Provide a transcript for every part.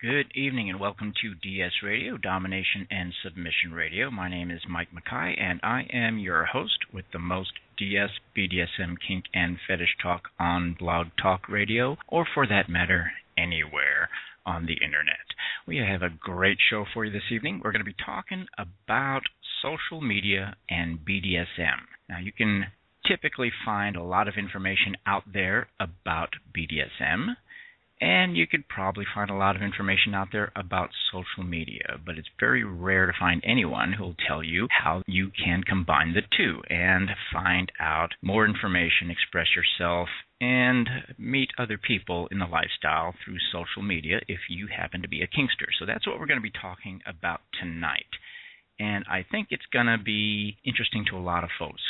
Good evening and welcome to DS Radio, Domination and Submission Radio. My name is Mike Makai and I am your host with the most DS, BDSM, kink, and fetish talk on Blog Talk Radio, or for that matter, anywhere on the internet. We have a great show for you this evening. We're going to be talking about social media and BDSM. Now, you can typically find a lot of information out there about BDSM, and you could probably find a lot of information out there about social media, but it's very rare to find anyone who will tell you how you can combine the two and find out more information, express yourself, and meet other people in the lifestyle through social media if you happen to be a kinkster. So that's what we're going to be talking about tonight. And I think it's going to be interesting to a lot of folks.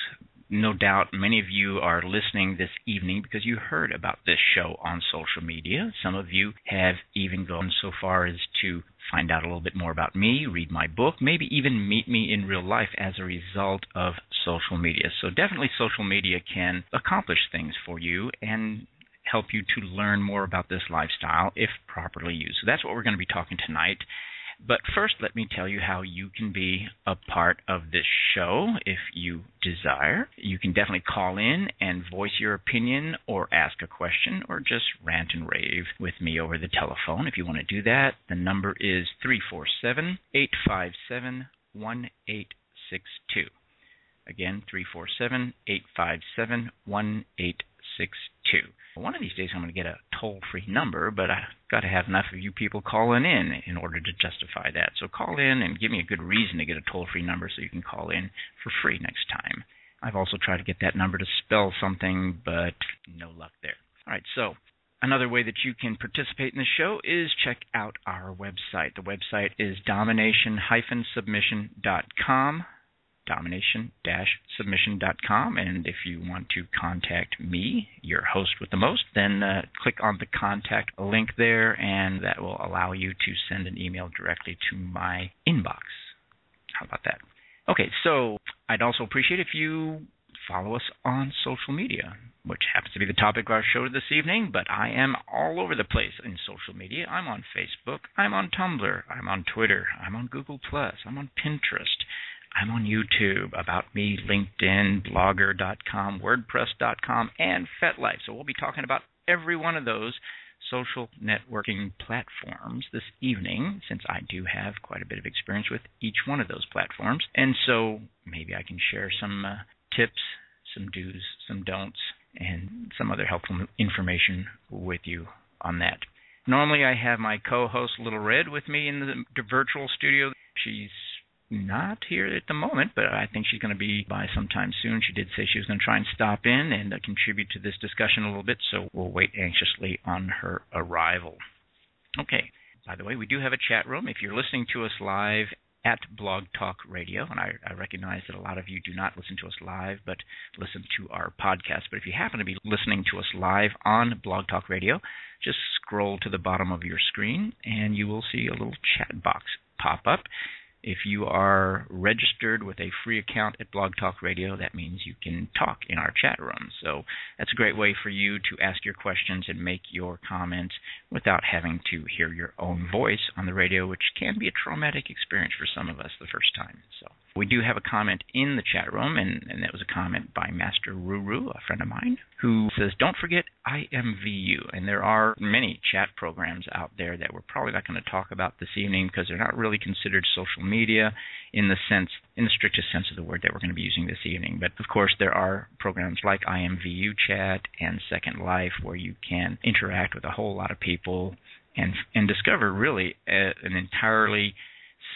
No doubt many of you are listening this evening because you heard about this show on social media. Some of you have even gone so far as to find out a little bit more about me, read my book, maybe even meet me in real life as a result of social media. So definitely social media can accomplish things for you and help you to learn more about this lifestyle if properly used. So that's what we're going to be talking tonight. But first, let me tell you how you can be a part of this show if you desire. You can definitely call in and voice your opinion or ask a question or just rant and rave with me over the telephone. If you want to do that, the number is 347-857-1862. Again, 347-857-1862. One of these days I'm going to get a toll-free number, but I've got to have enough of you people calling in order to justify that. So call in and give me a good reason to get a toll-free number so you can call in for free next time. I've also tried to get that number to spell something, but no luck there. All right, so another way that you can participate in the show is check out our website. The website is domination-submission.com. domination-submission.com, and if you want to contact me, your host with the most, then click on the contact link there, and that will allow you to send an email directly to my inbox. How about that? Okay, so I'd also appreciate if you follow us on social media, which happens to be the topic of our show this evening, but I am all over the place in social media. I'm on Facebook, I'm on Tumblr, I'm on Twitter, I'm on Google+, I'm on Pinterest, I'm on YouTube, About Me, LinkedIn, Blogger.com, WordPress.com, and FetLife. So we'll be talking about every one of those social networking platforms this evening, since I do have quite a bit of experience with each one of those platforms. And so maybe I can share some tips, some do's, some don'ts, and some other helpful information with you on that. Normally I have my co-host Little Red with me in the virtual studio. She's not here at the moment, but I think she's going to be by sometime soon. She did say she was going to try and stop in and contribute to this discussion a little bit, so we'll wait anxiously on her arrival. Okay, by the way, we do have a chat room. If you're listening to us live at Blog Talk Radio, and I recognize that a lot of you do not listen to us live, but listen to our podcast. But if you happen to be listening to us live on Blog Talk Radio, just scroll to the bottom of your screen, and you will see a little chat box pop up. If you are registered with a free account at Blog Talk Radio, that means you can talk in our chat room. So that's a great way for you to ask your questions and make your comments without having to hear your own voice on the radio, which can be a traumatic experience for some of us the first time. So we do have a comment in the chat room, and that was a comment by Master Ruru, a friend of mine, who says, don't forget IMVU. And there are many chat programs out there that we're probably not going to talk about this evening because they're not really considered social media in the strictest sense of the word that we're going to be using this evening. But of course there are programs like IMVU Chat and Second Life where you can interact with a whole lot of people and discover really an entirely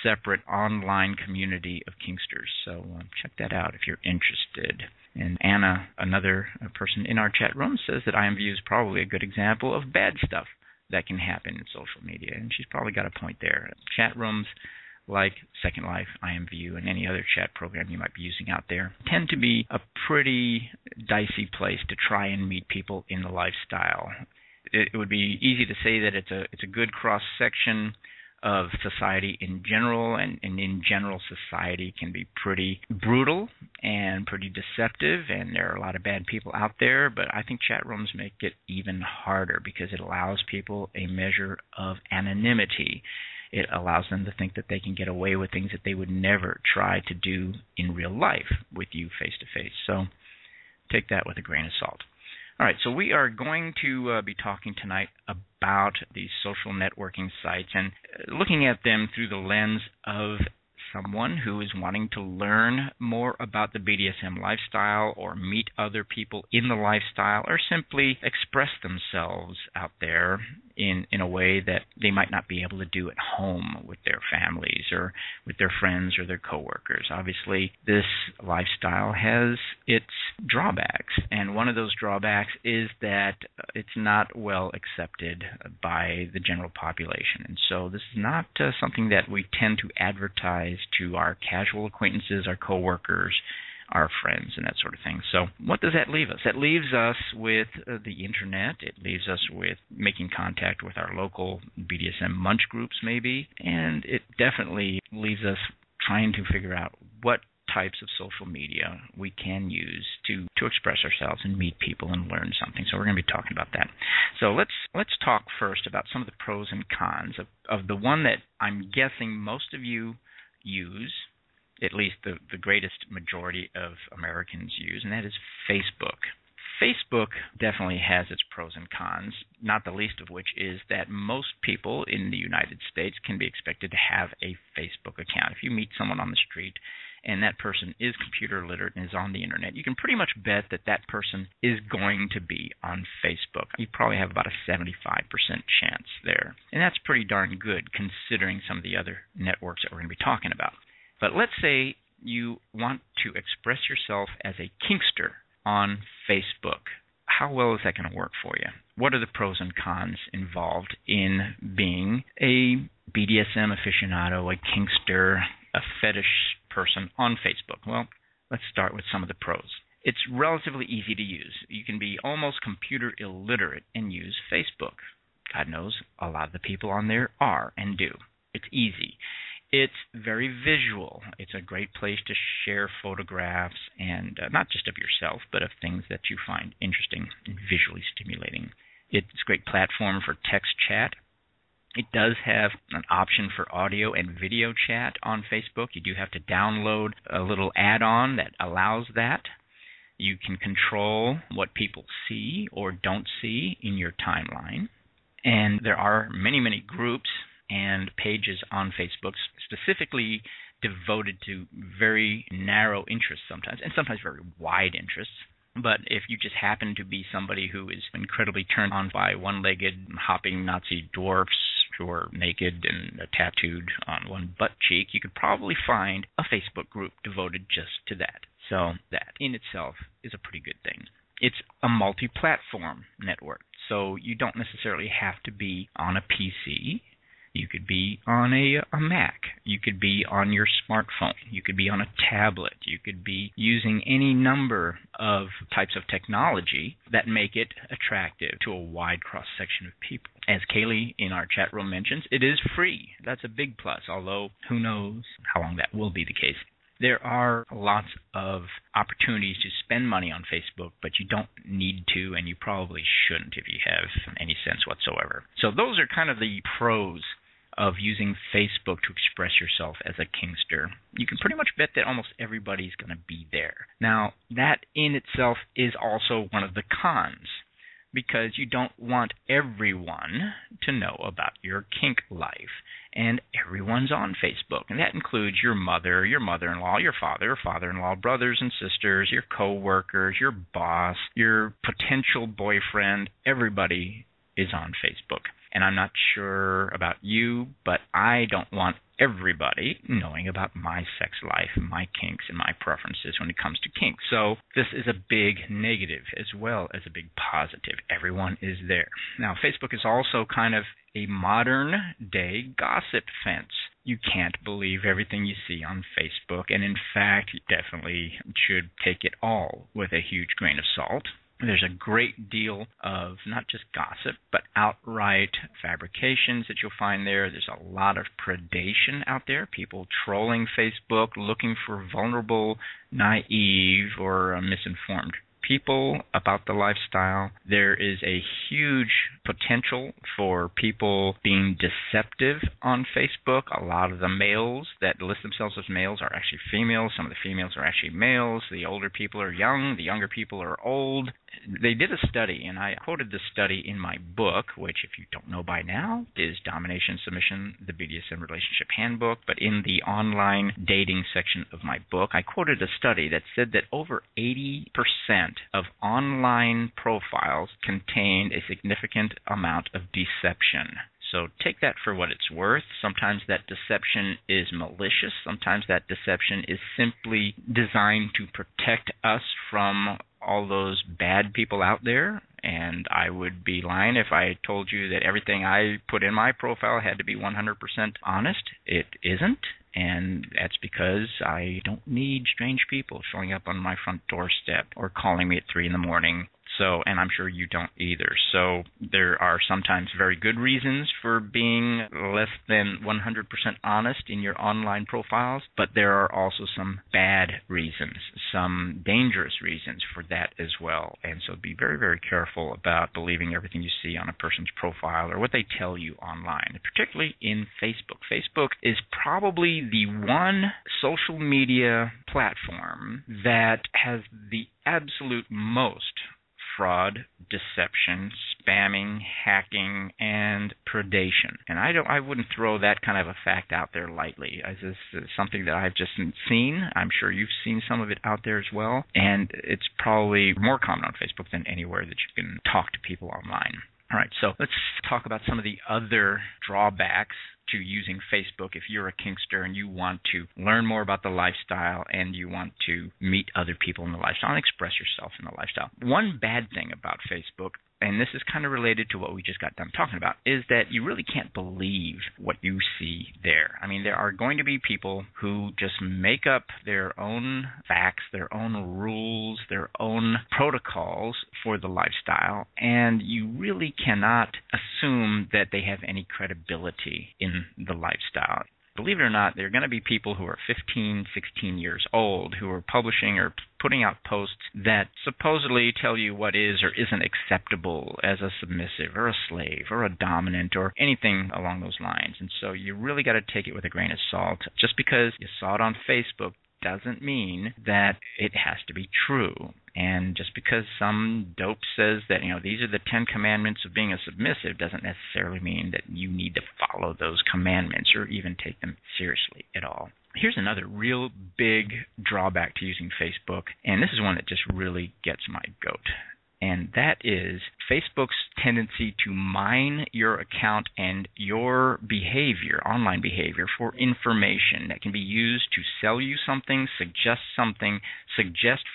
separate online community of kinksters. So check that out if you're interested. And Anna, another person in our chat room, says that IMVU is probably a good example of bad stuff that can happen in social media, and she's probably got a point there. Chat rooms like Second Life, IMVU, and any other chat program you might be using out there tend to be a pretty dicey place to try and meet people in the lifestyle. It would be easy to say that it's a good cross-section of society in general, and in general, society can be pretty brutal and pretty deceptive, and there are a lot of bad people out there, but I think chat rooms make it even harder because it allows people a measure of anonymity. It allows them to think that they can get away with things that they would never try to do in real life with you face-to-face. So take that with a grain of salt. All right, so we are going to be talking tonight about these social networking sites and looking at them through the lens of someone who is wanting to learn more about the BDSM lifestyle or meet other people in the lifestyle or simply express themselves out there in a way that they might not be able to do at home with their families or with their friends or their coworkers. Obviously, this lifestyle has its drawbacks, and one of those drawbacks is that it's not well accepted by the general population. And so this is not something that we tend to advertise to our casual acquaintances, our coworkers, our friends, and that sort of thing. So what does that leave us? That leaves us with the internet. It leaves us with making contact with our local BDSM munch groups maybe, and it definitely leaves us trying to figure out what types of social media we can use to express ourselves and meet people and learn something. So we're going to be talking about that. So let's talk first about some of the pros and cons of the one that I'm guessing most of you use, at least the greatest majority of Americans use, and that is Facebook. Facebook definitely has its pros and cons, not the least of which is that most people in the United States can be expected to have a Facebook account. If you meet someone on the street and that person is computer literate and is on the internet, you can pretty much bet that that person is going to be on Facebook. You probably have about a 75% chance there. And that's pretty darn good considering some of the other networks that we're going to be talking about. But let's say you want to express yourself as a kinkster on Facebook. How well is that going to work for you? What are the pros and cons involved in being a BDSM aficionado, a kinkster, a fetish person on Facebook? Well, let's start with some of the pros. It's relatively easy to use. You can be almost computer illiterate and use Facebook. God knows a lot of the people on there are and do. It's easy. It's very visual. It's a great place to share photographs and not just of yourself, but of things that you find interesting and visually stimulating. It's a great platform for text chat. It does have an option for audio and video chat on Facebook. You do have to download a little add-on that allows that. You can control what people see or don't see in your timeline. And there are many, many groups and pages on Facebook specifically devoted to very narrow interests sometimes, and sometimes very wide interests. But if you just happen to be somebody who is incredibly turned on by one-legged hopping Nazi dwarfs who are naked and tattooed on one butt cheek, you could probably find a Facebook group devoted just to that. So that in itself is a pretty good thing. It's a multi-platform network, so you don't necessarily have to be on a PC. You could be on a Mac. You could be on your smartphone. You could be on a tablet. You could be using any number of types of technology that make it attractive to a wide cross-section of people. As Kaylee in our chat room mentions, it is free. That's a big plus, although who knows how long that will be the case. There are lots of opportunities to spend money on Facebook, but you don't need to, and you probably shouldn't if you have any sense whatsoever. So those are kind of the pros of using Facebook to express yourself as a kinkster. You can pretty much bet that almost everybody's going to be there. Now, that in itself is also one of the cons, because you don't want everyone to know about your kink life. And everyone's on Facebook, and that includes your mother, your mother-in-law, your father, father-in-law, brothers and sisters, your co-workers, your boss, your potential boyfriend. Everybody is on Facebook. And I'm not sure about you, but I don't want everybody knowing about my sex life, my kinks, and my preferences when it comes to kink. So this is a big negative as well as a big positive. Everyone is there. Now, Facebook is also kind of a modern-day gossip fence. You can't believe everything you see on Facebook, and in fact, you definitely should take it all with a huge grain of salt. There's a great deal of not just gossip, but outright fabrications that you'll find there. There's a lot of predation out there, people trolling Facebook, looking for vulnerable, naive, or misinformed people about the lifestyle. There is a huge potential for people being deceptive on Facebook. A lot of the males that list themselves as males are actually females. Some of the females are actually males. The older people are young. The younger people are old. They did a study, and I quoted this study in my book, which, if you don't know by now, is Domination Submission, the BDSM Relationship Handbook. But in the online dating section of my book, I quoted a study that said that over 80% of online profiles contained a significant amount of deception. So take that for what it's worth. Sometimes that deception is malicious. Sometimes that deception is simply designed to protect us from all those bad people out there. And I would be lying if I told you that everything I put in my profile had to be 100% honest. It isn't. And that's because I don't need strange people showing up on my front doorstep or calling me at 3 in the morning. So, and I'm sure you don't either. So there are sometimes very good reasons for being less than 100% honest in your online profiles, but there are also some bad reasons, some dangerous reasons for that as well. And so be very, very careful about believing everything you see on a person's profile or what they tell you online, particularly in Facebook. Facebook is probably the one social media platform that has the absolute most fraud, deception, spamming, hacking, and predation. And I wouldn't throw that kind of a fact out there lightly. This is something that I've just seen. I'm sure you've seen some of it out there as well. And it's probably more common on Facebook than anywhere that you can talk to people online. All right, so let's talk about some of the other drawbacks to using Facebook if you're a kinkster and you want to learn more about the lifestyle and you want to meet other people in the lifestyle and express yourself in the lifestyle. One bad thing about Facebook, and this is kind of related to what we just got done talking about, is that you really can't believe what you see there. I mean, there are going to be people who just make up their own facts, their own rules, their own protocols for the lifestyle, and you really cannot assume that they have any credibility in the lifestyle. Believe it or not, there are going to be people who are 15, 16 years old who are publishing or putting out posts that supposedly tell you what is or isn't acceptable as a submissive or a slave or a dominant or anything along those lines. And so you really got to take it with a grain of salt. Just because you saw it on Facebook doesn't mean that it has to be true. And just because some dope says that, these are the 10 commandments of being a submissive doesn't necessarily mean that you need to follow those commandments or even take them seriously at all. Here's another real big drawback to using Facebook, and this is one that just really gets my goat. And that is Facebook's tendency to mine your account and your behavior, online behavior, for information that can be used to sell you something, suggest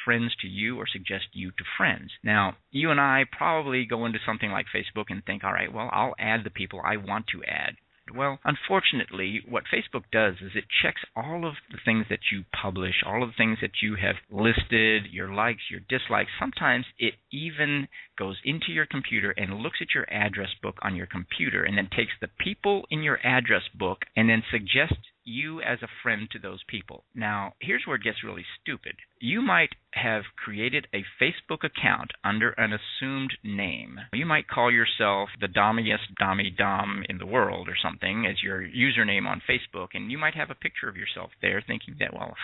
friends to you, or suggest you to friends. Now, you and I probably go into something like Facebook and think, all right, well, I'll add the people I want to add. Well, unfortunately, what Facebook does is it checks all of the things that you publish, all of the things that you have listed, your likes, your dislikes. Sometimes it even goes into your computer and looks at your address book on your computer and then takes the people in your address book and then suggests you as a friend to those people. Now, here's where it gets really stupid. You might have created a Facebook account under an assumed name. You might call yourself the dommiest dom in the world or something as your username on Facebook, and you might have a picture of yourself there thinking that, well,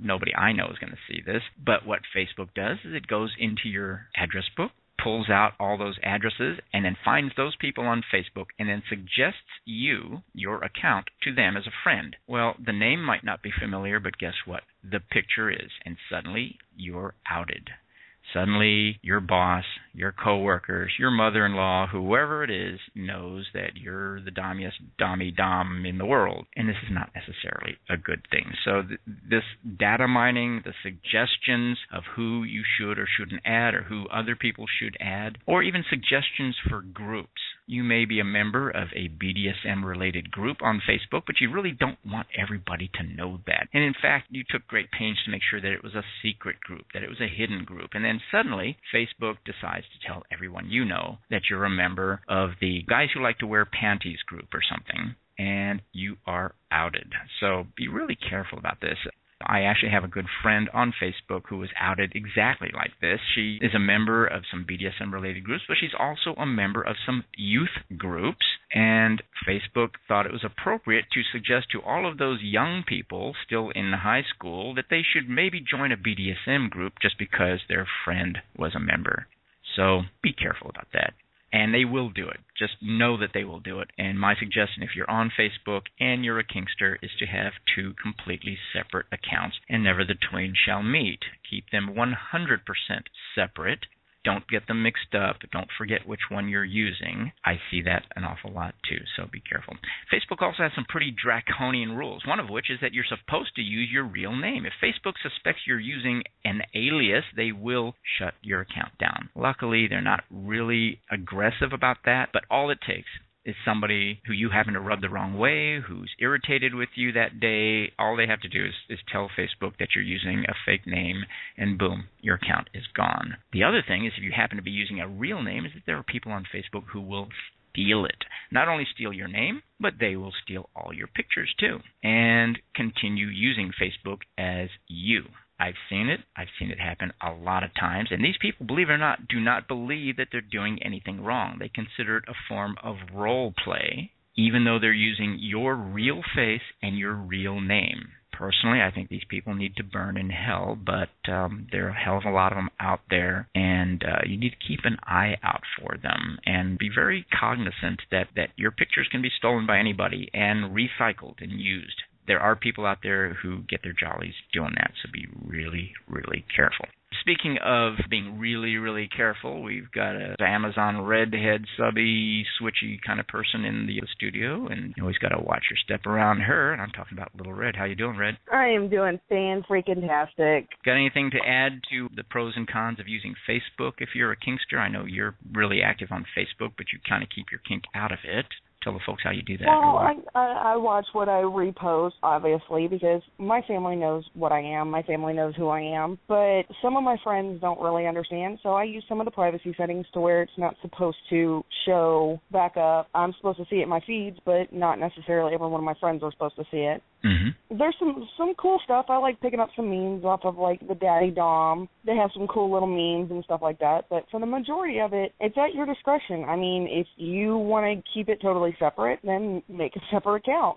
nobody I know is going to see this. But what Facebook does is it goes into your address book, pulls out all those addresses, and then finds those people on Facebook and then suggests you, your account, to them as a friend. Well, the name might not be familiar, but guess what? The picture is, and suddenly you're outed. Suddenly your boss, your coworkers, your mother-in-law, whoever it is, knows that you're the dommiest dom in the world. And this is not necessarily a good thing. So this data mining, the suggestions of who you should or shouldn't add or who other people should add, or even suggestions for groups. You may be a member of a BDSM-related group on Facebook, but you really don't want everybody to know that. And in fact, you took great pains to make sure that it was a secret group, that it was a hidden group. And then suddenly, Facebook decides to tell everyone you know that you're a member of the guys who like to wear panties group or something, and you are outed. So be really careful about this. I actually have a good friend on Facebook who was outed exactly like this. She is a member of some BDSM-related groups, but she's also a member of some youth groups, and Facebook thought it was appropriate to suggest to all of those young people still in high school that they should maybe join a BDSM group just because their friend was a member. So be careful about that. And they will do it. Just know that they will do it. And my suggestion, if you're on Facebook and you're a kinkster, is to have two completely separate accounts, and never the twain shall meet. Keep them 100% separate. Don't get them mixed up. Don't forget which one you're using. I see that an awful lot too, so be careful. Facebook also has some pretty draconian rules, one of which is that you're supposed to use your real name. If Facebook suspects you're using an alias, they will shut your account down. Luckily, they're not really aggressive about that, but all it takes is somebody who you happen to rub the wrong way, who's irritated with you that day. All they have to do is tell Facebook that you're using a fake name, and boom, your account is gone. The other thing is, if you happen to be using a real name, is that there are people on Facebook who will steal it. Not only steal your name, but they will steal all your pictures too, and continue using Facebook as you. I've seen it. I've seen it happen a lot of times. And these people, believe it or not, do not believe that they're doing anything wrong. They consider it a form of role play, even though they're using your real face and your real name. Personally, I think these people need to burn in hell, but there are a hell of a lot of them out there, and you need to keep an eye out for them and be very cognizant that your pictures can be stolen by anybody and recycled and used. There are people out there who get their jollies doing that, so be really, really careful. Speaking of being really, really careful, we've got an Amazon redhead, subby, switchy kind of person in the studio, and you always got to watch your step around her, and I'm talking about Little Red. How you doing, Red? I am doing fan-freaking-tastic. Got anything to add to the pros and cons of using Facebook if you're a kinkster? I know you're really active on Facebook, but you kind of keep your kink out of it. Tell the folks how you do that. Well, I watch what I repost, obviously, because my family knows what I am. My family knows who I am. But some of my friends don't really understand, so I use some of the privacy settings to where it's not supposed to show back up. I'm supposed to see it in my feeds, but not necessarily every one of my friends are supposed to see it. Mm-hmm. There's some cool stuff. I like picking up some memes off of, like, the Daddy Dom. They have some cool little memes and stuff like that. But for the majority of it, it's at your discretion. I mean, if you want to keep it totally separate, then make a separate account.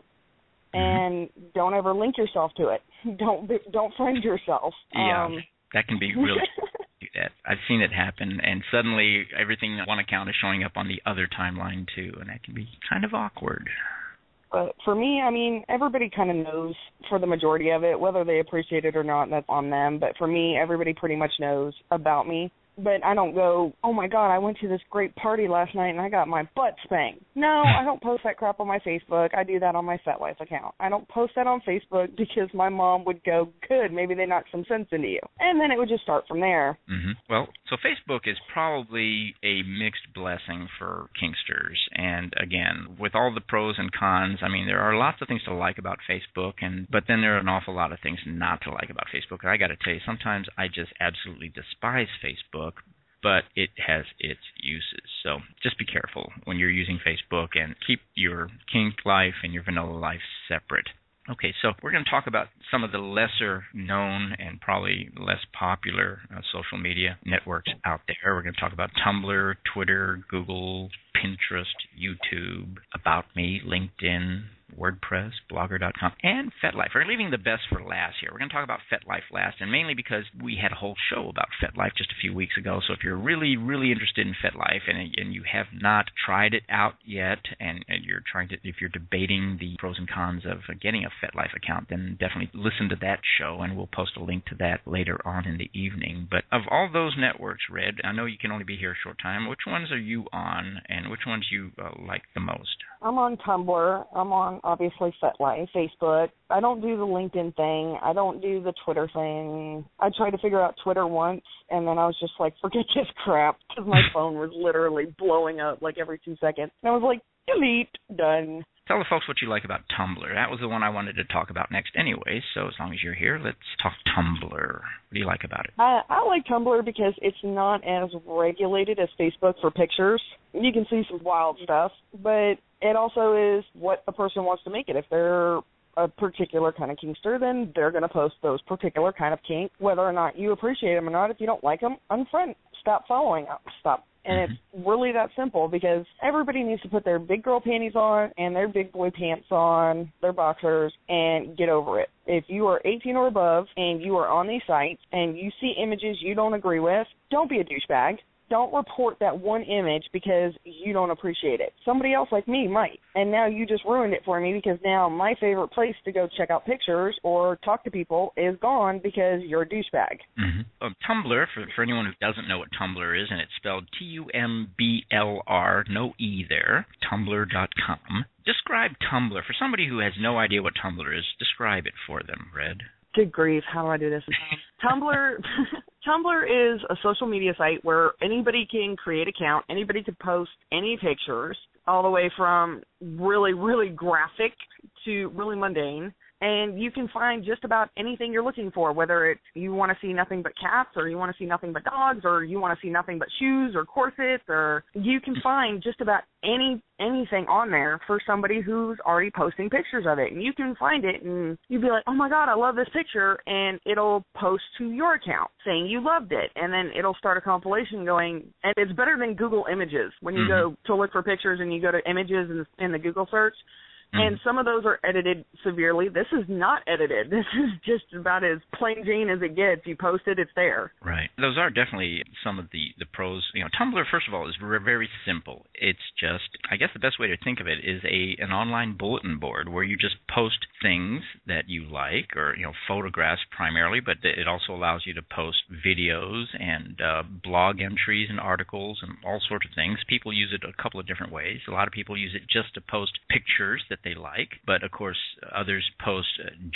And don't ever link yourself to it. Don't friend yourself. Yeah, that can be really do that. I've seen it happen, and suddenly everything on one account is showing up on the other timeline too, and that can be kind of awkward. But for me, I mean, everybody kind of knows for the majority of it. Whether they appreciate it or not, that's on them. But for me, everybody pretty much knows about me. But I don't go, oh, my God, I went to this great party last night and I got my butt spanked. No, I don't post that crap on my Facebook. I do that on my FetLife account. I don't post that on Facebook because my mom would go, good, maybe they knocked some sense into you. And then it would just start from there. Mm-hmm. Well, so Facebook is probably a mixed blessing for kinksters. And, again, with all the pros and cons, I mean, there are lots of things to like about Facebook, but then there are an awful lot of things not to like about Facebook. And I got to tell you, sometimes I just absolutely despise Facebook, but it has its uses. So just be careful when you're using Facebook and keep your kink life and your vanilla life separate. Okay, so we're going to talk about some of the lesser known and probably less popular social media networks out there. We're going to talk about Tumblr, Twitter, Google, Pinterest, YouTube, About Me, LinkedIn, WordPress, Blogger.com, and FetLife. We're leaving the best for last here. We're going to talk about FetLife last, and mainly because we had a whole show about FetLife just a few weeks ago. So if you're really, really interested in FetLife and you have not tried it out yet, and if you're debating the pros and cons of getting a FetLife account, then definitely listen to that show, and we'll post a link to that later on in the evening. But of all those networks, Red, I know you can only be here a short time. Which ones are you on, and which ones you like the most? I'm on Tumblr. I'm on, obviously, FetLife, Facebook. I don't do the LinkedIn thing. I don't do the Twitter thing. I tried to figure out Twitter once, and then I was just like, forget this crap, because my phone was literally blowing up like every 2 seconds. And I was like, delete, done. Tell the folks what you like about Tumblr. That was the one I wanted to talk about next anyway, so as long as you're here, let's talk Tumblr. What do you like about it? I like Tumblr because it's not as regulated as Facebook for pictures. You can see some wild stuff, but it also is what a person wants to make it. If they're a particular kind of kinkster, then they're going to post those particular kind of kink, whether or not you appreciate them or not. If you don't like them, unfriend. Stop following them. Stop. And it's really that simple, because everybody needs to put their big girl panties on and their big boy pants on, their boxers, and get over it. If you are 18 or above and you are on these sites and you see images you don't agree with, don't be a douchebag. Don't report that one image because you don't appreciate it. Somebody else like me might. And now you just ruined it for me, because now my favorite place to go check out pictures or talk to people is gone because you're a douchebag. Tumblr, for anyone who doesn't know what Tumblr is, and it's spelled Tumblr, no E there, Tumblr.com. Describe Tumblr. For somebody who has no idea what Tumblr is, describe it for them, Red. Good grief, how do I do this? Tumblr is a social media site where anybody can create an account, anybody can post any pictures, all the way from really, really graphic to really mundane. And you can find just about anything you're looking for, whether it's you want to see nothing but cats, or you want to see nothing but dogs, or you want to see nothing but shoes or corsets, or you can find just about anything on there for somebody who's already posting pictures of it. And you can find it and you'd be like, oh my God, I love this picture, and it'll post to your account saying you loved it, and then it'll start a compilation going, and it's better than Google Images. When you go to look for pictures and you go to images in the Google search, and some of those are edited severely. This is not edited. This is just about as plain Jane as it gets. You post it, it's there. Right. Those are definitely some of the pros. You know, Tumblr, first of all, is very simple. It's just, I guess the best way to think of it is an online bulletin board where you just post things that you like, or, you know, photographs primarily, but it also allows you to post videos and blog entries and articles and all sorts of things. People use it a couple of different ways. A lot of people use it just to post pictures that they like, but of course others post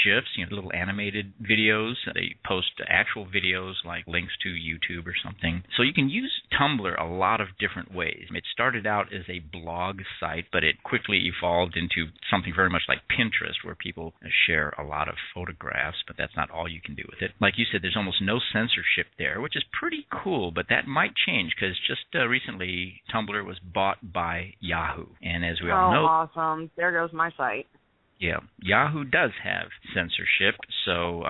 GIFs, you know, little animated videos. They post actual videos like links to YouTube or something. So you can use Tumblr a lot of different ways. It started out as a blog site, but it quickly evolved into something very much like Pinterest, where people share a lot of photographs, but that's not all you can do with it. Like you said, there's almost no censorship there, which is pretty cool, but that might change, because just recently Tumblr was bought by Yahoo, and as we all know... Oh, awesome. There goes my site. Yeah, Yahoo does have censorship, so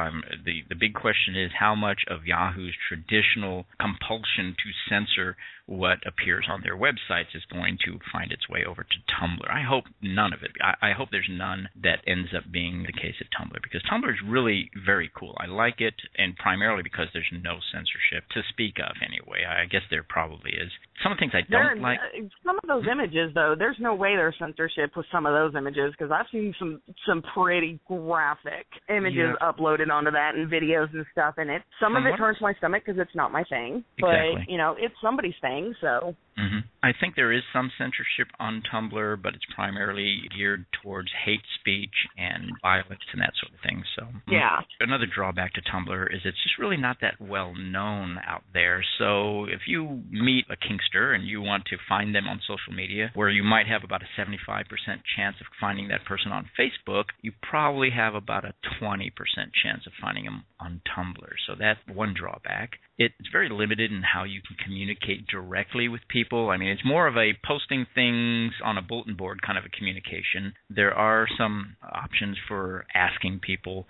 the big question is how much of Yahoo's traditional compulsion to censor what appears on their websites is going to find its way over to Tumblr. I hope none of it. I hope there's none that ends up being the case at Tumblr, because Tumblr is really very cool. I like it, and primarily because there's no censorship to speak of anyway. I guess there probably is. Some of the things I don't like... Some of those images, though, there's no way there's censorship with some of those images, because I've seen some pretty graphic images uploaded onto that, and videos and stuff, and some of it turns my stomach because it's not my thing. Exactly. But, you know, it's somebody's thing, so... I think there is some censorship on Tumblr, but it's primarily geared towards hate speech and violence and that sort of thing. So yeah. Another drawback to Tumblr is it's just really not that well known out there. So if you meet a kinkster and you want to find them on social media, where you might have about a 75% chance of finding that person on Facebook, you probably have about a 20% chance of finding them on Tumblr. So that's one drawback. It's very limited in how you can communicate directly with people. I mean, it's more of a posting things on a bulletin board kind of a communication. There are some options for asking people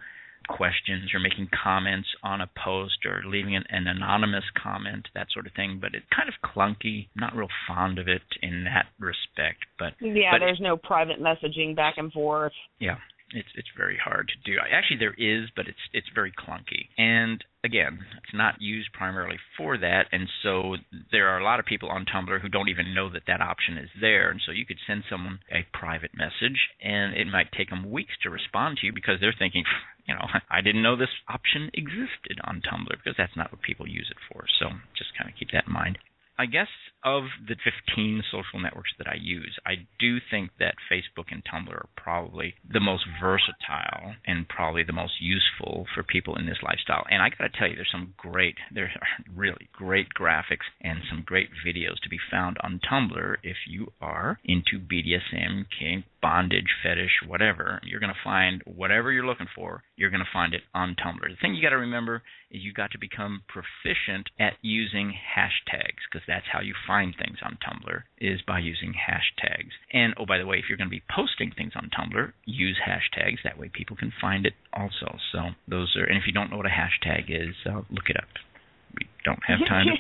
questions or making comments on a post or leaving an anonymous comment, that sort of thing, but it's kind of clunky. I'm not real fond of it in that respect. But there's no private messaging back and forth. Yeah. It's very hard to do. Actually, there is, but it's very clunky. And again, it's not used primarily for that, and so there are a lot of people on Tumblr who don't even know that option is there. And so you could send someone a private message, and it might take them weeks to respond to you because they're thinking, you know, I didn't know this option existed on Tumblr, because that's not what people use it for. So just kind of keep that in mind. I guess of the 15 social networks that I use, I do think that Facebook and Tumblr are probably the most versatile and probably the most useful for people in this lifestyle. And I got to tell you, there are really great graphics and some great videos to be found on Tumblr if you are into BDSM, kink, bondage, fetish, whatever. You're going to find whatever you're looking for, you're going to find it on Tumblr. The thing you got to remember is you got to become proficient at using hashtags, because that's how you find things on Tumblr, is by using hashtags. And, oh, by the way, if you're going to be posting things on Tumblr, use hashtags. That way people can find it also. So those are, and if you don't know what a hashtag is, look it up. We don't have time to...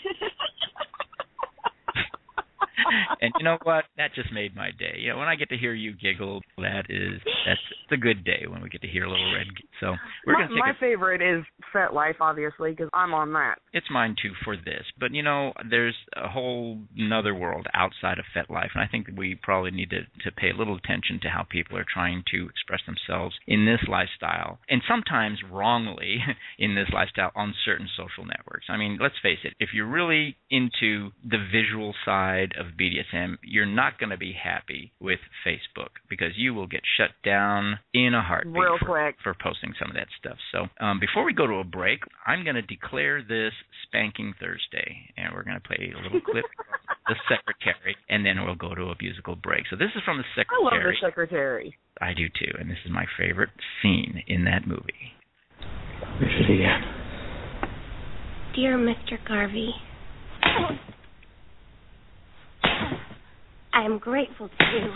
And you know what? That just made my day. You know, when I get to hear you giggle, that's a good day when we get to hear Little Red. So we're going to take my favorite is FetLife, obviously, because I'm on that. It's mine too for this. But you know, there's a whole another world outside of FetLife, and I think we probably need to pay a little attention to how people are trying to express themselves in this lifestyle, and sometimes wrongly in this lifestyle on certain social networks. I mean, let's face it. If you're really into the visual side of BDSM, you're not going to be happy with Facebook, because you will get shut down in a heartbeat real quick for posting some of that stuff. So before we go to a break, I'm going to declare this Spanking Thursday, and we're going to play a little clip of the Secretary, and then we'll go to a musical break. So this is from the Secretary. I love the Secretary. I do too, and this is my favorite scene in that movie. This is again. Dear Mr. Garvey, I am grateful to you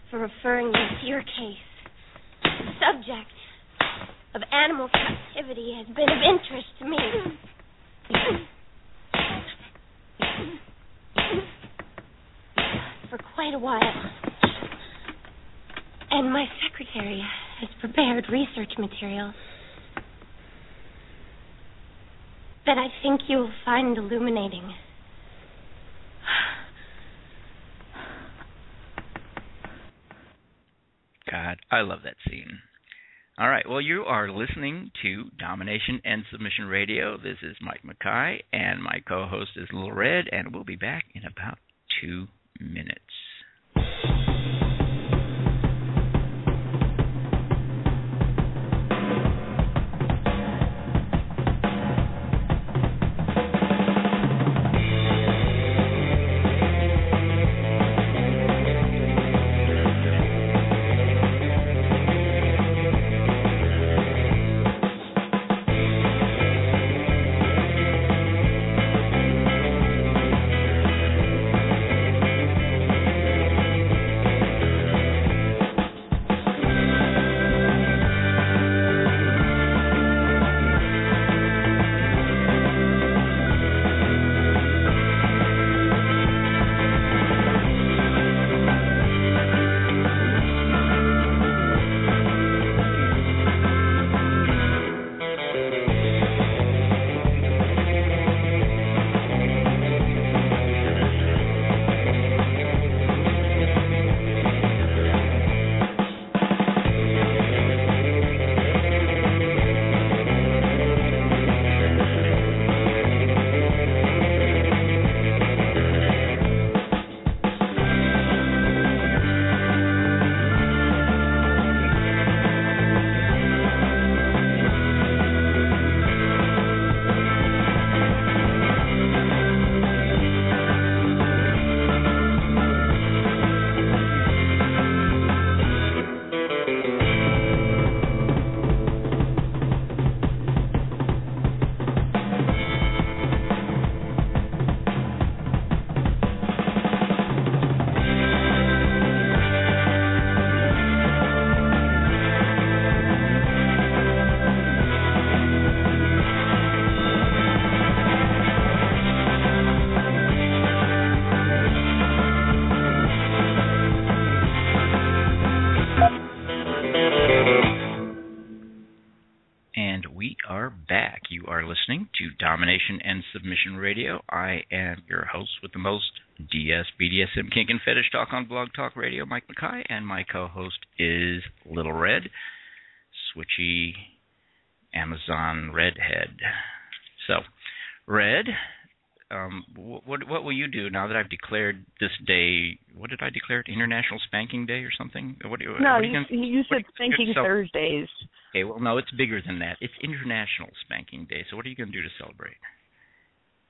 for referring me to your case. The subject of animal captivity has been of interest to me. For quite a while. And my secretary has prepared research materials that I think you will find illuminating. God, I love that scene. All right, well, you are listening to Domination and Submission Radio. This is Mike Makai, and my co-host is Little Red, and we'll be back in about 2 minutes. Listening to Domination and Submission Radio. I am your host with the most, DS, BDSM, Kink, and Fetish Talk on Blog Talk Radio, Mike Makai, and my co-host is Little Red, Switchy Amazon Redhead. So, Red, what will you do now that I've declared this day? What did I declare it? International Spanking Day or something? You said Spanking Thursdays. Okay, well, no, it's bigger than that. It's International Spanking Day. So what are you going to do to celebrate?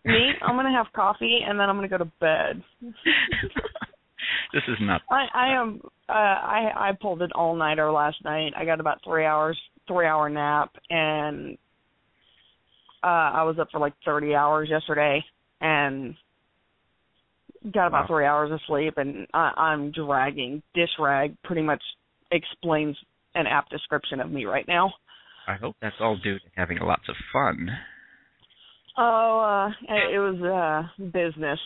Me? I'm going to have coffee, and then I'm going to go to bed. This is not... I pulled an all-nighter last night. I got about 3-hour nap, and I was up for like 30 hours yesterday, and got about 3 hours of sleep, and I'm dragging. Dish rag pretty much explains an apt description of me right now. I hope that's all due to having lots of fun. Oh, it was business.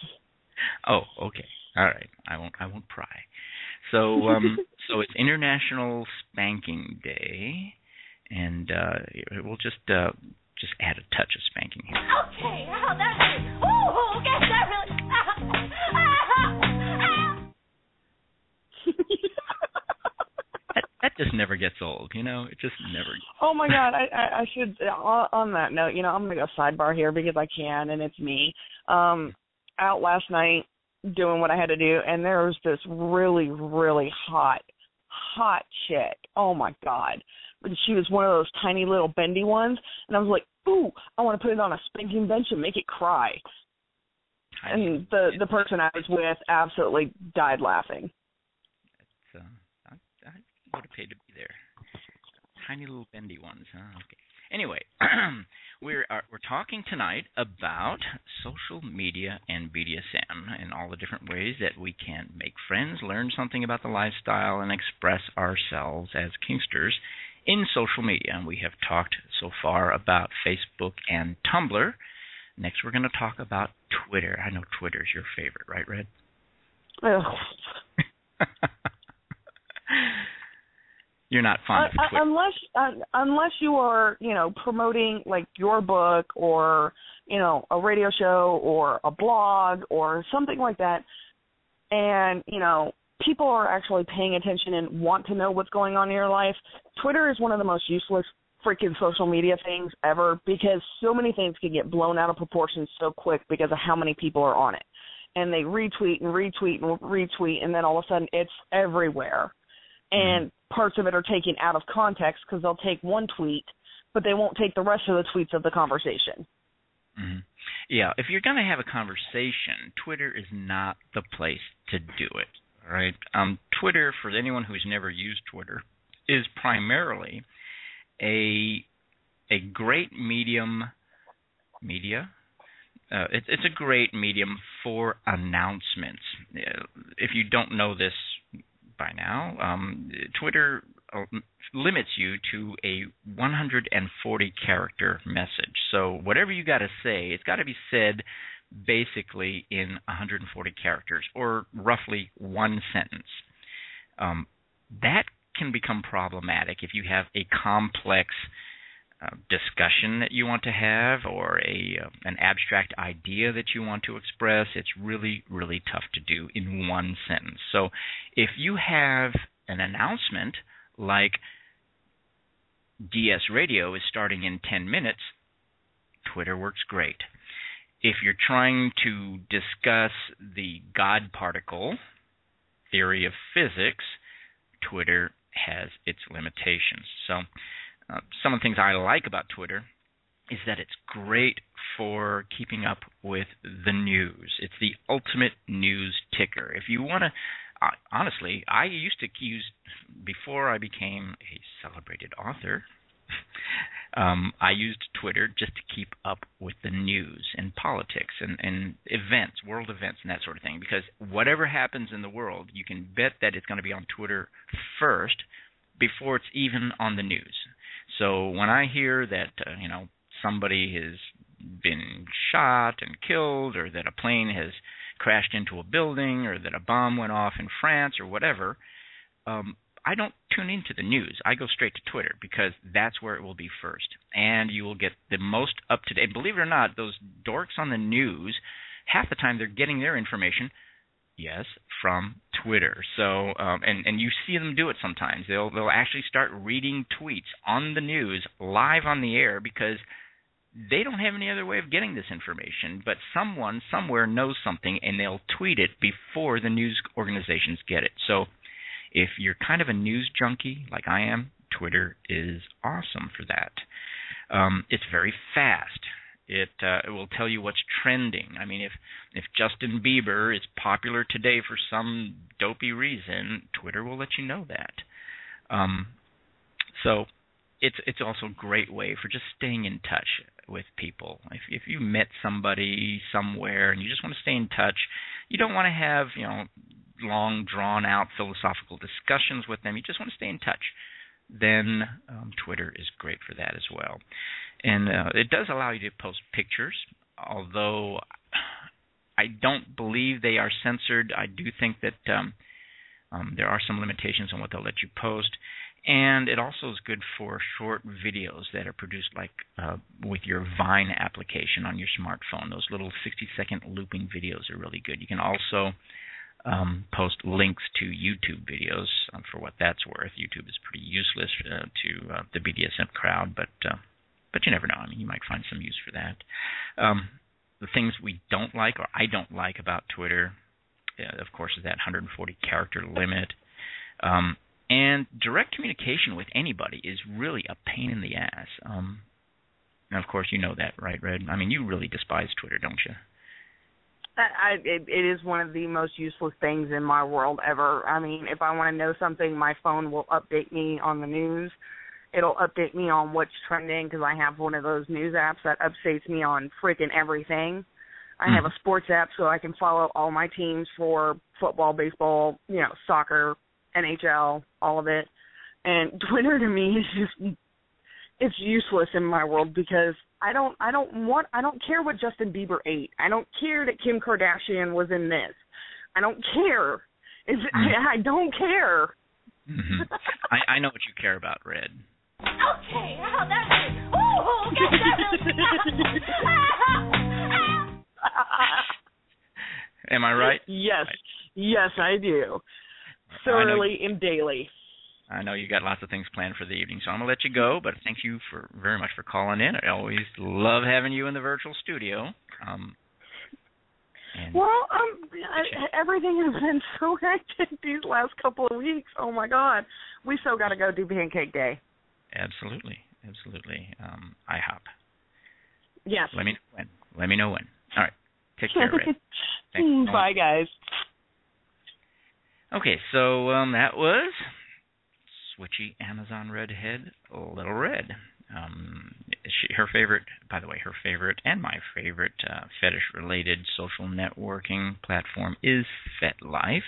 Oh, okay. All right. I won't pry. So so it's International Spanking Day, and we'll just add a touch of spanking here. Okay. Oh, that's... Ooh, okay, that really... That just never gets old, you know? It just never... Oh, my God. I should... On that note, you know, I'm going to go sidebar here because I can, and it's me. Out last night doing what I had to do, and there was this really, really hot chick. Oh, my God. She was one of those tiny little bendy ones, and I was like, ooh, I want to put it on a spanking bench and make it cry. And the person I was with absolutely died laughing. I would have paid to be there. Tiny little bendy ones, huh? Okay. Anyway, we're talking tonight about social media and BDSM and all the different ways that we can make friends, learn something about the lifestyle, and express ourselves as kinksters in social media. And we have talked so far about Facebook and Tumblr. Next, we're going to talk about Twitter. I know Twitter's your favorite, right, Red? You're not fond of Twitter. Unless you are, you know, promoting like your book or, you know, a radio show or a blog or something like that, and, you know, people are actually paying attention and want to know what's going on in your life. Twitter is one of the most useless freaking social media things ever because so many things can get blown out of proportion so quick because of how many people are on it. And they retweet and retweet and retweet, and then all of a sudden it's everywhere. And parts of it are taken out of context because they'll take one tweet, but they won't take the rest of the tweets of the conversation. Mm-hmm. Yeah, if you're going to have a conversation, Twitter is not the place to do it, all right? Twitter, for anyone who's never used Twitter, is primarily a great media. It's a great medium for announcements. If you don't know this by now, Twitter limits you to a 140-character message. So whatever you got to say, it's got to be said basically in 140 characters, or roughly one sentence. That can become problematic if you have a complex discussion that you want to have, or an abstract idea that you want to express. It's really, really tough to do in one sentence. So if you have an announcement like DS Radio is starting in 10 minutes, Twitter works great. If you're trying to discuss the God particle theory of physics, Twitter has its limitations. So some of the things I like about Twitter is that it's great for keeping up with the news. It's the ultimate news ticker. If you want to, honestly, I used to use, before I became a celebrated author, I used Twitter just to keep up with the news and politics and events, world events and that sort of thing, because whatever happens in the world, you can bet that it's going to be on Twitter first before it's even on the news. So when I hear that, somebody has been shot and killed, or that a plane has crashed into a building, or that a bomb went off in France or whatever, I don't tune into the news. I go straight to Twitter because that's where it will be first. And you will get the most up-to-date. Believe it or not, those dorks on the news, half the time they're getting their information, yes, from Twitter. So, and you see them do it sometimes. They'll actually start reading tweets on the news live on the air because they don't have any other way of getting this information, but someone somewhere knows something, and they'll tweet it before the news organizations get it. So if you're kind of a news junkie like I am, Twitter is awesome for that. It's very fast. It will tell you what's trending. I mean, if Justin Bieber is popular today for some dopey reason, Twitter will let you know that. So it's also a great way for just staying in touch with people. If you met somebody somewhere and you just want to stay in touch, you don't want to have long drawn out philosophical discussions with them. You just want to stay in touch. Then Twitter is great for that as well. And it does allow you to post pictures, although I don't believe they are censored. I do think that there are some limitations on what they'll let you post. And it also is good for short videos that are produced like with your Vine application on your smartphone. Those little 60-second looping videos are really good. You can also post links to YouTube videos for what that's worth. YouTube is pretty useless to the BDSM crowd, but you never know. I mean, you might find some use for that. The things we don't like, or I don't like about Twitter, of course, is that 140-character limit. And direct communication with anybody is really a pain in the ass. And, of course, you know that, right, Red? I mean, you really despise Twitter, don't you? It is one of the most useless things in my world ever. I mean, if I want to know something, my phone will update me on the news. It'll update me on what's trending because I have one of those news apps that updates me on freaking everything. I have a sports app so I can follow all my teams for football, baseball, soccer, NHL, all of it. And Twitter to me is just, it's useless in my world because I don't care what Justin Bieber ate. I don't care that Kim Kardashian was in this. I don't care. I don't care. Mm-hmm. I know what you care about, Red. Okay, oh, that's oh, that really Am I right? Yes, yes, I do. Thoroughly and daily. I know you got lots of things planned for the evening, so I'm going to let you go, but thank you very much for calling in. I always love having you in the virtual studio. Everything has been so hectic these last couple of weeks. Oh, my God. We still got to go do Pancake Day. Absolutely. IHOP. Yes. Let me know when. All right. Take care, Red. Thanks. Bye, guys. Okay, so that was Switchy Amazon Redhead, Little Red. Her favorite and my favorite fetish-related social networking platform is FetLife.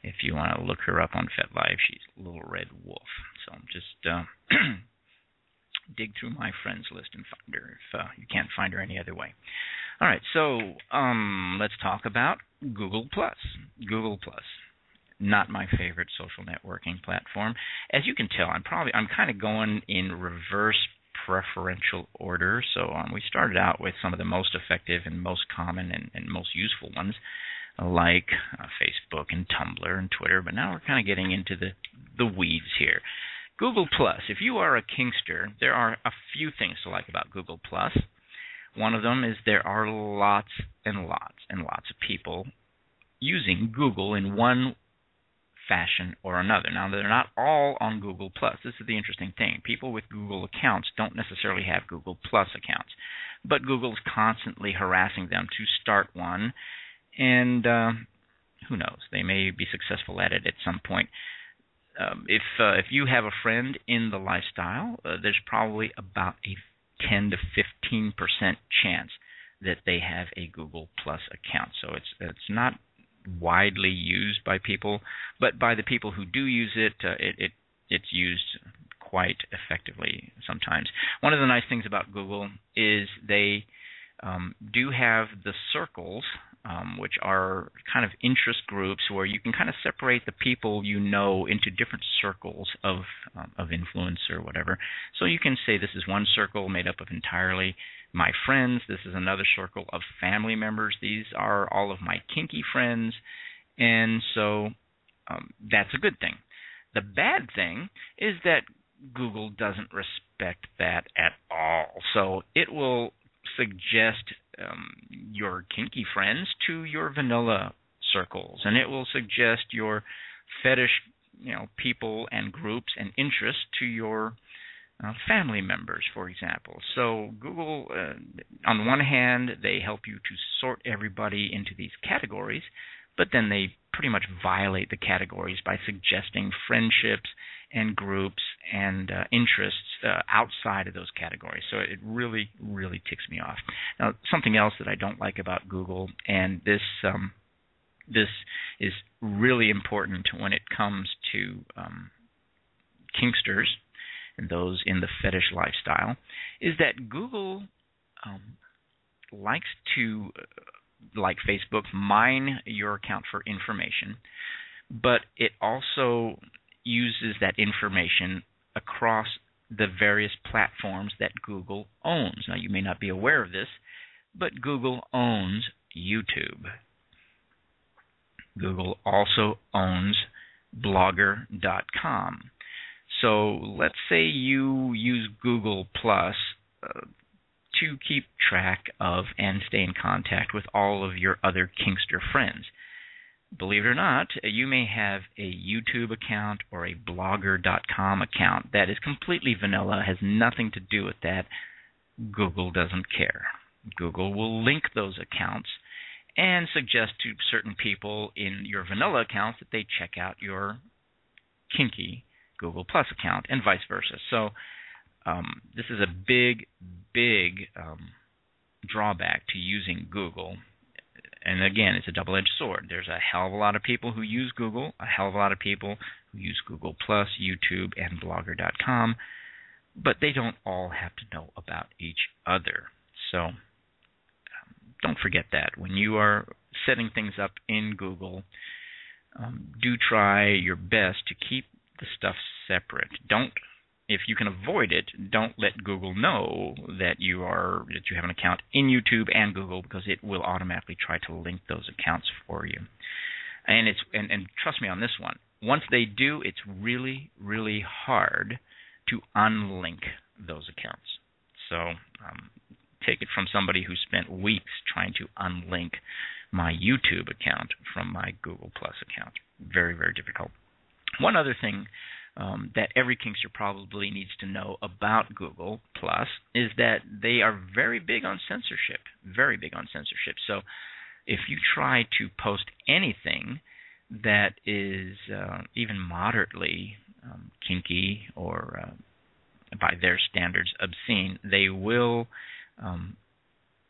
If you want to look her up on FetLife, she's Little Red Wolf. So just dig through my friends list and find her if you can't find her any other way. All right, so let's talk about Google+. Google+. Not my favorite social networking platform. As you can tell, I'm kind of going in reverse preferential order. So we started out with some of the most effective and most common and most useful ones, like Facebook and Tumblr and Twitter. But now we're kind of getting into the weeds here. Google+. If you are a kinkster, there are a few things to like about Google+. One of them is there are lots and lots and lots of people using Google in one fashion or another. Now, they're not all on Google+. This is the interesting thing. People with Google accounts don't necessarily have Google+ accounts, but Google's constantly harassing them to start one, and who knows? They may be successful at it at some point. If you have a friend in the lifestyle, there's probably about a 10 to 15% chance that they have a Google+ account. So it's not widely used by people, but by the people who do use it, it's used quite effectively sometimes. One of the nice things about Google is they do have the circles, which are kind of interest groups where you can kind of separate the people you know into different circles of influence or whatever. So you can say this is one circle made up of entirely my friends. This is another circle of family members. These are all of my kinky friends. And so that's a good thing. The bad thing is that Google doesn't respect that at all. So it will suggest your kinky friends to your vanilla circles, and it will suggest your fetish, people and groups and interests to your family members, for example. So Google, on one hand, they help you to sort everybody into these categories, but then they pretty much violate the categories by suggesting friendships and groups and interests outside of those categories. So it really, really ticks me off. Now, something else that I don't like about Google, and this is really important when it comes to kinksters and those in the fetish lifestyle, is that Google likes to, like Facebook, mine your account for information, but it also uses that information across the various platforms that Google owns. Now, you may not be aware of this, but Google owns YouTube. Google also owns Blogger.com. So let's say you use Google Plus to keep track of and stay in contact with all of your other kinkster friends. Believe it or not, you may have a YouTube account or a Blogger.com account that is completely vanilla, has nothing to do with that. Google doesn't care. Google will link those accounts and suggest to certain people in your vanilla accounts that they check out your kinky Google Plus account, and vice versa. So this is a big drawback to using Google. And again, it's a double-edged sword. There's a hell of a lot of people who use Google, a hell of a lot of people who use Google Plus, YouTube, and Blogger.com, but they don't all have to know about each other. So don't forget that. When you are setting things up in Google, do try your best to keep the stuff separate. If you can avoid it, don't let Google know that you have an account in YouTube and Google, because it will automatically try to link those accounts for you. And trust me on this one. Once they do, it's really, really hard to unlink those accounts. So take it from somebody who spent weeks trying to unlink my YouTube account from my Google Plus account. Very, very difficult. One other thing that every kinkster probably needs to know about Google Plus is that they are very big on censorship, very big on censorship. So if you try to post anything that is even moderately kinky or by their standards obscene, they will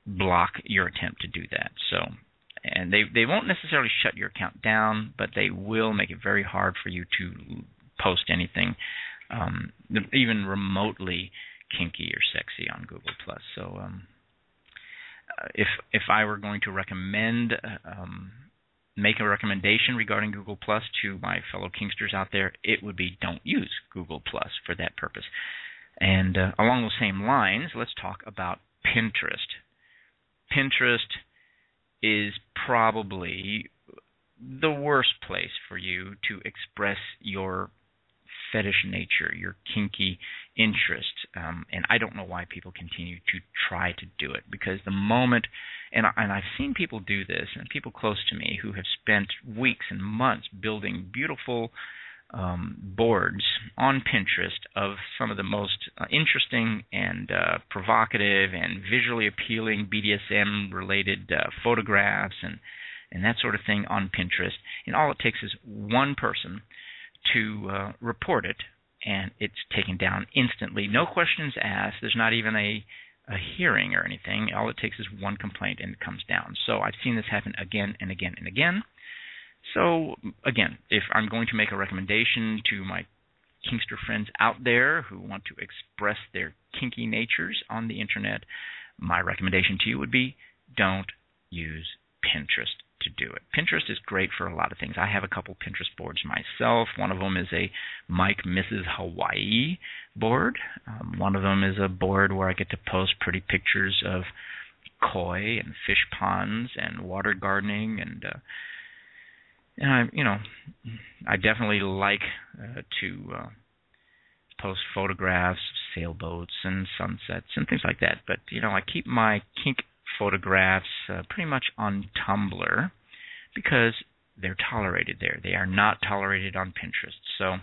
block your attempt to do that. So, and they won't necessarily shut your account down, but they will make it very hard for you to post anything even remotely kinky or sexy on Google Plus. So if I were going to make a recommendation regarding Google Plus to my fellow kinksters out there, it would be don't use Google Plus for that purpose. And along those same lines, let's talk about Pinterest. Pinterest is probably the worst place for you to express your fetish nature, your kinky interest, and I don't know why people continue to try to do it, because the moment, and I've seen people do this, and people close to me who have spent weeks and months building beautiful boards on Pinterest of some of the most interesting and provocative and visually appealing BDSM-related photographs and that sort of thing on Pinterest, and all it takes is one person to report it, and it's taken down instantly. No questions asked. There's not even a hearing or anything. All it takes is one complaint, and it comes down. So I've seen this happen again and again and again. So, again, if I'm going to make a recommendation to my kinkster friends out there who want to express their kinky natures on the Internet, my recommendation to you would be don't use Pinterest to do it. Pinterest is great for a lot of things. I have a couple Pinterest boards myself. One of them is a Mike Mrs. Hawaii board. One of them is a board where I get to post pretty pictures of koi and fish ponds and water gardening, and I definitely like to post photographs of sailboats and sunsets and things like that. But, I keep my kink photographs pretty much on Tumblr because they're tolerated there. They are not tolerated on Pinterest. So,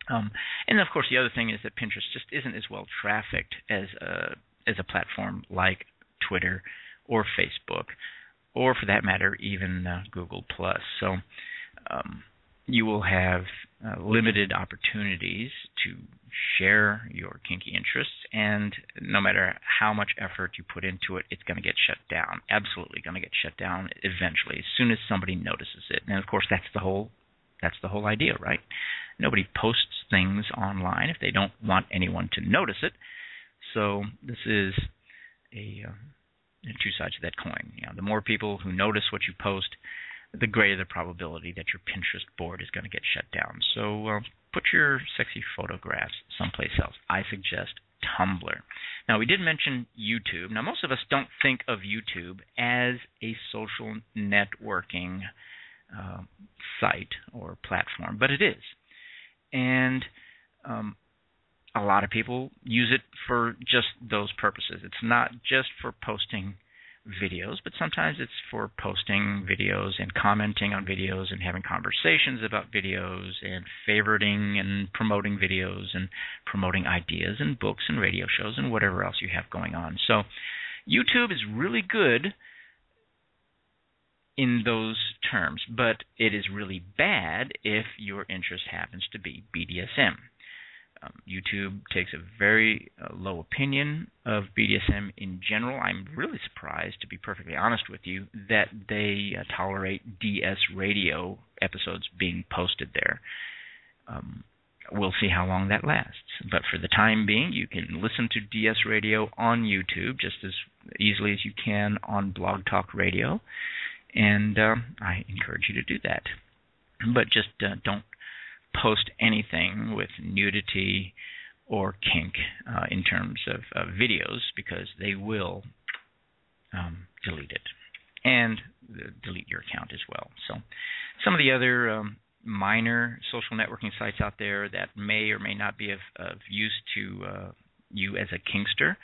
and of course, the other thing is that Pinterest just isn't as well trafficked as a platform like Twitter or Facebook, or for that matter, even Google+. So you will have limited opportunities to share your kinky interests, and no matter how much effort you put into it, it's going to get shut down. Absolutely going to get shut down eventually, as soon as somebody notices it. And of course, that's the whole idea, right? Nobody posts things online if they don't want anyone to notice it. So this is two sides of that coin. The more people who notice what you post, the greater the probability that your Pinterest board is going to get shut down. So put your sexy photographs someplace else. I suggest Tumblr. Now, we did mention YouTube. Now, most of us don't think of YouTube as a social networking site or platform, but it is. And a lot of people use it for just those purposes. It's not just for posting videos, but sometimes it's for posting videos and commenting on videos and having conversations about videos and favoriting and promoting videos and promoting ideas and books and radio shows and whatever else you have going on. So YouTube is really good in those terms, but it is really bad if your interest happens to be BDSM. YouTube takes a very low opinion of BDSM in general. I'm really surprised, to be perfectly honest with you, that they tolerate DS radio episodes being posted there. We'll see how long that lasts. But for the time being, you can listen to DS radio on YouTube just as easily as you can on Blog Talk Radio. And I encourage you to do that. But just don't post anything with nudity or kink in terms of videos, because they will delete it and delete your account as well. So some of the other minor social networking sites out there that may or may not be of use to you as a kinkster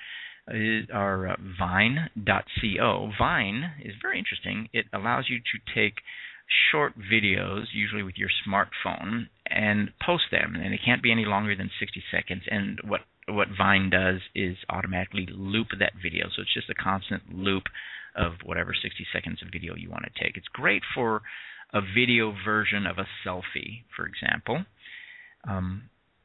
are Vine.co. Vine is very interesting. It allows you to take short videos, usually with your smartphone, and post them, and it can't be any longer than 60 seconds. And what Vine does is automatically loop that video, so it's just a constant loop of whatever 60 seconds of video you want to take. It's great for a video version of a selfie, for example, and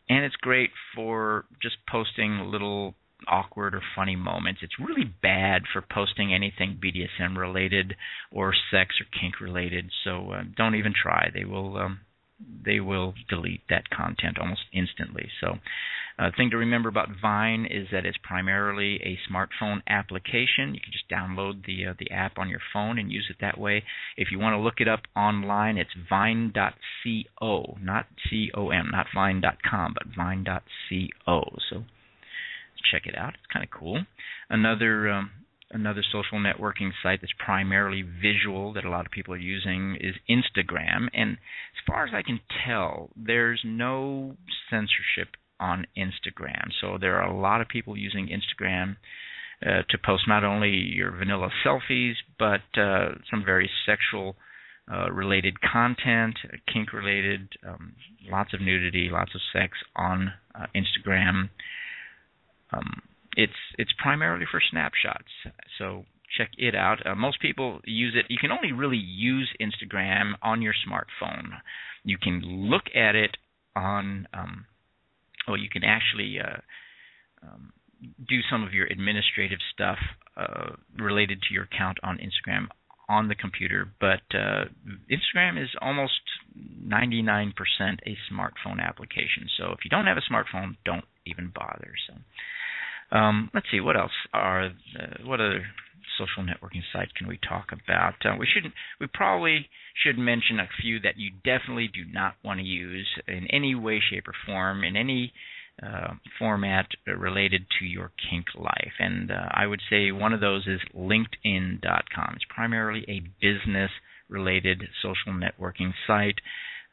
it's great for just posting little awkward or funny moments. It's really bad for posting anything BDSM related or sex or kink related, so don't even try. They will delete that content almost instantly. So the thing to remember about Vine is that it's primarily a smartphone application. You can just download the app on your phone and use it that way. If you want to look it up online, it's vine.co, not C-O-M, not vine.com, but vine.co. So check it out. It's kind of cool. Another social networking site that's primarily visual that a lot of people are using is Instagram. And as far as I can tell, there's no censorship on Instagram. So there are a lot of people using Instagram to post not only your vanilla selfies, but some very sexual related content, kink related, lots of nudity, lots of sex on Instagram. It's primarily for snapshots, so check it out. Most people use it. You can only really use Instagram on your smartphone. You can look at it on, you can actually do some of your administrative stuff related to your account on Instagram on the computer, but Instagram is almost 99% a smartphone application. So if you don't have a smartphone, don't even bother. So let's see, what else what other social networking sites can we talk about? We probably should mention a few that you definitely do not want to use in any way, shape, or form, in any format related to your kink life. And I would say one of those is LinkedIn.com. It's primarily a business-related social networking site.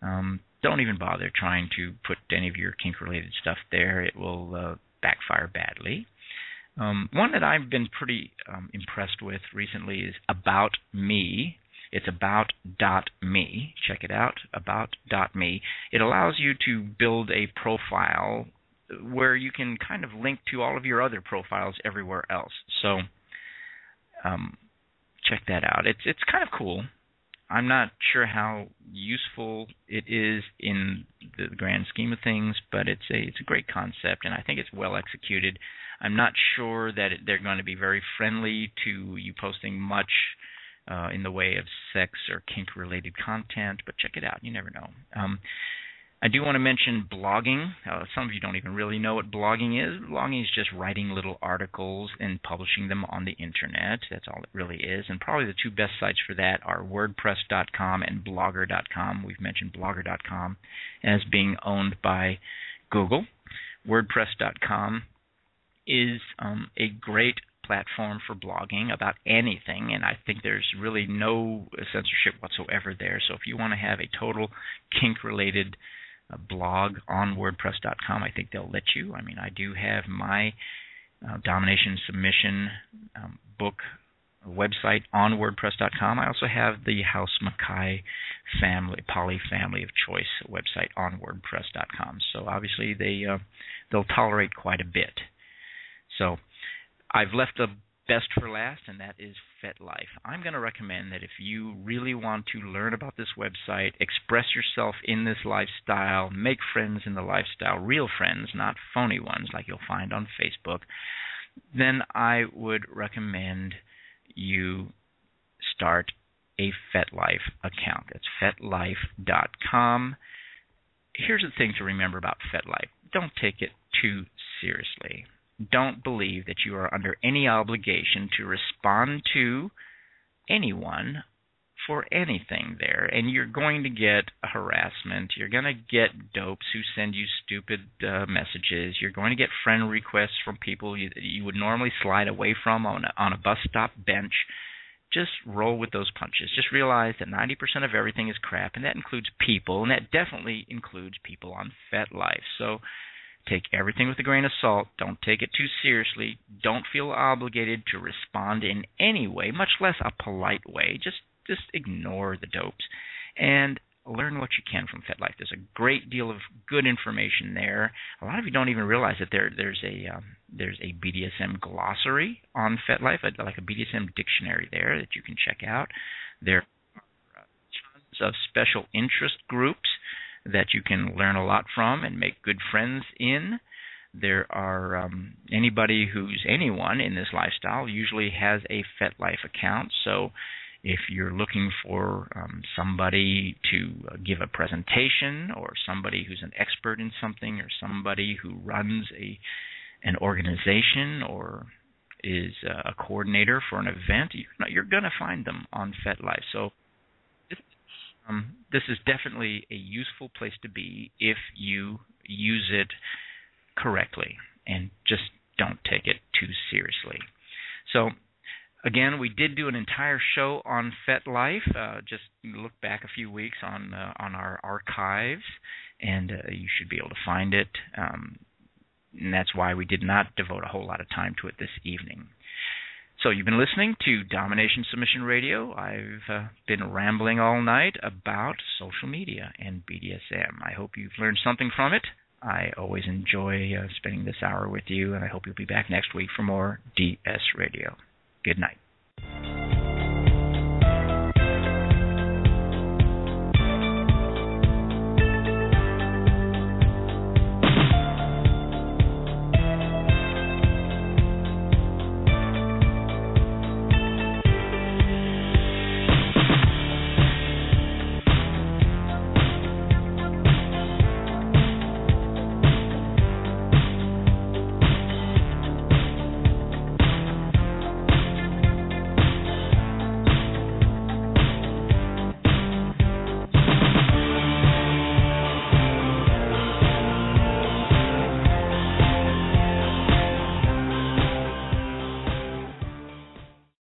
Don't even bother trying to put any of your kink-related stuff there. It will backfire badly. One that I've been pretty impressed with recently is About Me. It's about.me. Check it out, about.me. It allows you to build a profile where you can kind of link to all of your other profiles everywhere else. So check that out. It's kind of cool. I'm not sure how useful it is in the grand scheme of things, but it's a great concept, and I think it's well executed. I'm not sure that they're going to be very friendly to you posting much in the way of sex or kink-related content, but check it out. You never know. I do want to mention blogging. Some of you don't even really know what blogging is. Blogging is just writing little articles and publishing them on the internet. That's all it really is. And probably the two best sites for that are WordPress.com and Blogger.com. We've mentioned Blogger.com as being owned by Google. WordPress.com is a great platform for blogging about anything, and I think there's really no censorship whatsoever there. So if you want to have a total kink-related blog on WordPress.com, I think they'll let you. I mean, I do have my Domination Submission book website on WordPress.com. I also have the House Makai Poly Family of Choice website on WordPress.com. So obviously they'll tolerate quite a bit. So I've left the best for last, and that is FetLife. I'm going to recommend that if you really want to learn about this website, express yourself in this lifestyle, make friends in the lifestyle, real friends, not phony ones like you'll find on Facebook, then I would recommend you start a FetLife account. That's FetLife.com. Here's the thing to remember about FetLife. Don't take it too seriously. Don't believe that you are under any obligation to respond to anyone for anything there. And you're going to get harassment. You're going to get dopes who send you stupid messages. You're going to get friend requests from people you would normally slide away from on a bus stop bench. Just roll with those punches. Just realize that 90% of everything is crap, and that includes people, and that definitely includes people on FetLife. So take everything with a grain of salt. Don't take it too seriously. Don't feel obligated to respond in any way, much less a polite way. Just ignore the dopes and learn what you can from FetLife. There's a great deal of good information there. A lot of you don't even realize that there's a BDSM glossary on FetLife, like a BDSM dictionary there that you can check out. There are tons of special interest groups that you can learn a lot from and make good friends in. There are anyone in this lifestyle usually has a FetLife account. So if you're looking for somebody to give a presentation, or somebody who's an expert in something, or somebody who runs an organization or is a coordinator for an event, you're going to find them on FetLife. So this is definitely a useful place to be if you use it correctly, and just don't take it too seriously. So again, we did do an entire show on FetLife. Just look back a few weeks on our archives, and you should be able to find it. And that's why we did not devote a whole lot of time to it this evening. So you've been listening to Domination Submission Radio. I've been rambling all night about social media and BDSM. I hope you've learned something from it. I always enjoy spending this hour with you, and I hope you'll be back next week for more DS Radio. Good night.